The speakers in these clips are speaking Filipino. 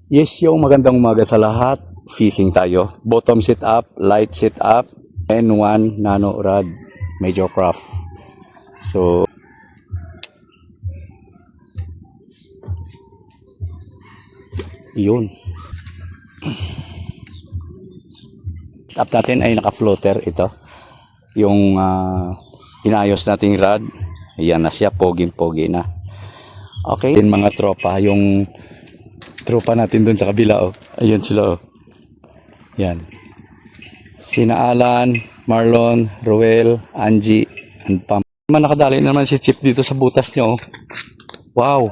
Yes, yung magandang umaga sa lahat. Fishing tayo. Bottom sit up, light sit up, N1 nano rod, major craft. So, yun. Tap natin ay naka-floater ito. Yung inayos nating rod. Ayan na siya, poging-pogi na. Okay, din mga tropa, yung tropa natin dun sa kabila, oh. Ayun sila, oh. Yan. Sina Alan, Marlon, Roel, Angie, and Pam. Nakadali naman si Chip dito sa butas nyo, oh. Wow.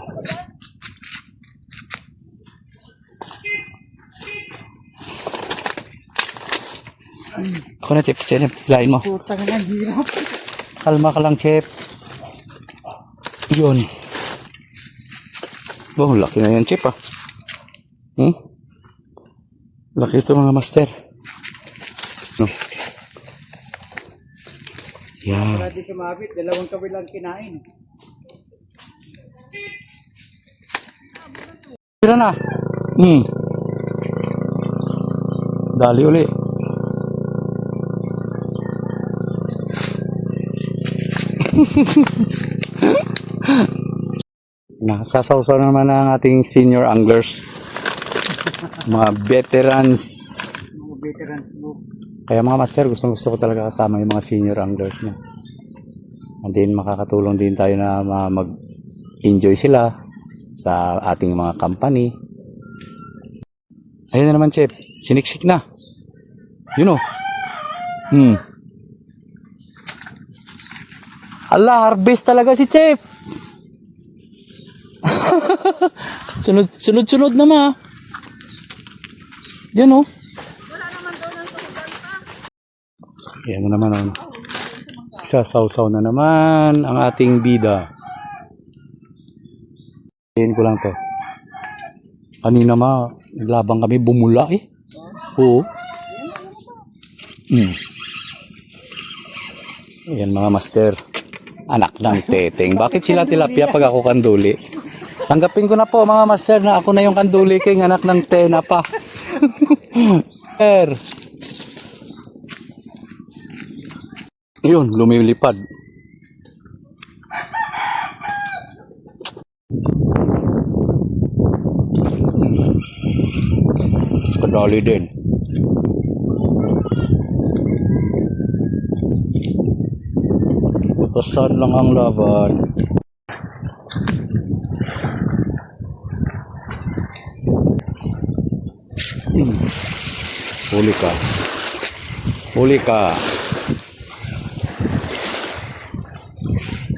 Ako na, Chip. Chip, hilahin mo. Putang na, hirap. Kalma ka lang, Chip. Yun. Oh, laki na yan, Chip, ah. Laki ito, mga master. No. Yan. Wala di sumabit, dalawang kabilang kinain. Tira na. Dali uli. Nasasawsaw naman ang ating senior anglers. Mga veterans. Mga veterans mo. Kaya mga master, gusto ko talaga kasama yung mga senior anglers na. And then makakatulong din tayo na mag-enjoy sila sa ating mga company. Ayun na naman, Chip. Siniksik na. You know. Ala, harvest talaga si Chip. Sunod-sunod naman. Yan, oh. Yan na naman, oh. Isasawsaw na naman ang ating bida. Yan ko lang to. Kanina naglabang kami, bumula eh. Oo. Yan mga master. Anak ng teteng. Bakit sila tilapia pag ako kanduli? Tanggapin ko na po mga master na ako na yung kanduli king anak ng tena pa. Yun, lumilipad. Kadali din. Butasan lang ang laban. Huli ka. Huli ka.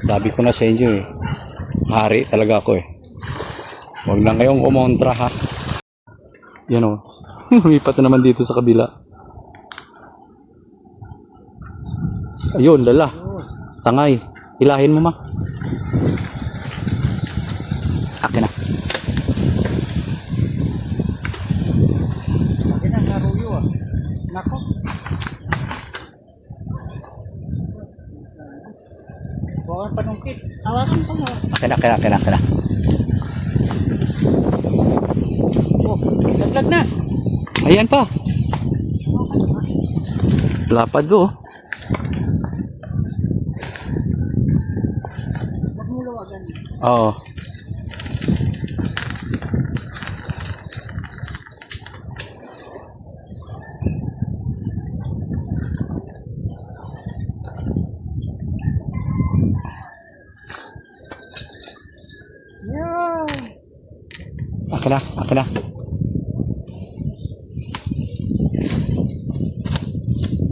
Sabi ko na sa inyo eh. Hari talaga ako eh. Huwag lang kayong kumontra ha. Yan o. Lumipat na naman dito sa kabila. Ayun, dala. Tangay. Hilahin mo ma. Akin na. Akin na, naruyo ah. Nako. Huwag panungkit. Hawakan ko mo. Akin na. Oh, laglag na. Ayan pa. Lapad do. Huwag mo lawagan. Oo. Yeah. Akin na.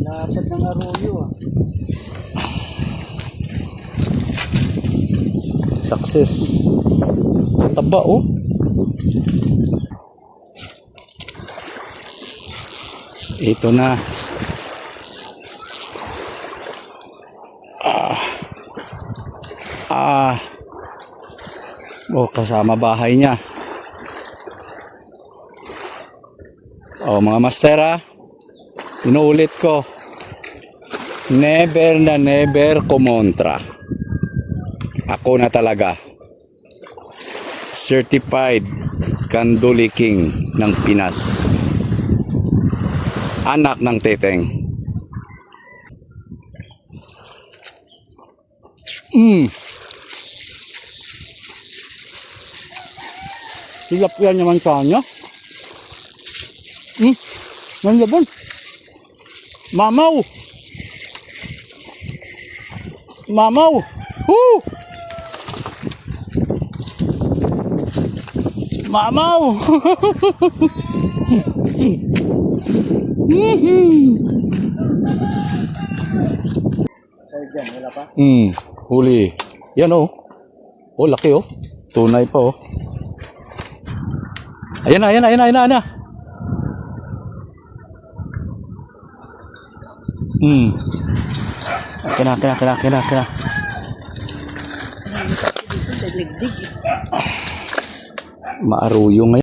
Lapad ng aruyo ah. Success. Taba oh. Ito na. Oh, kasama bahay niya. Oh, mga master ah. Inuulit ko. Never na never kumontra. Ako na talaga. Certified Kanduli King ng Pinas. Anak ng Teteng. Tilapia naman kanya. Nandiyan. Mamaw. Mamaw. Woo! Mamaw. Sa'yo dyan, wala pa? Huli. Yan oh. Oh, laki oh. Tunay pa oh. Ayan na, ayan na, ayan na, ayan na. Kina. Maaruyo ngayon.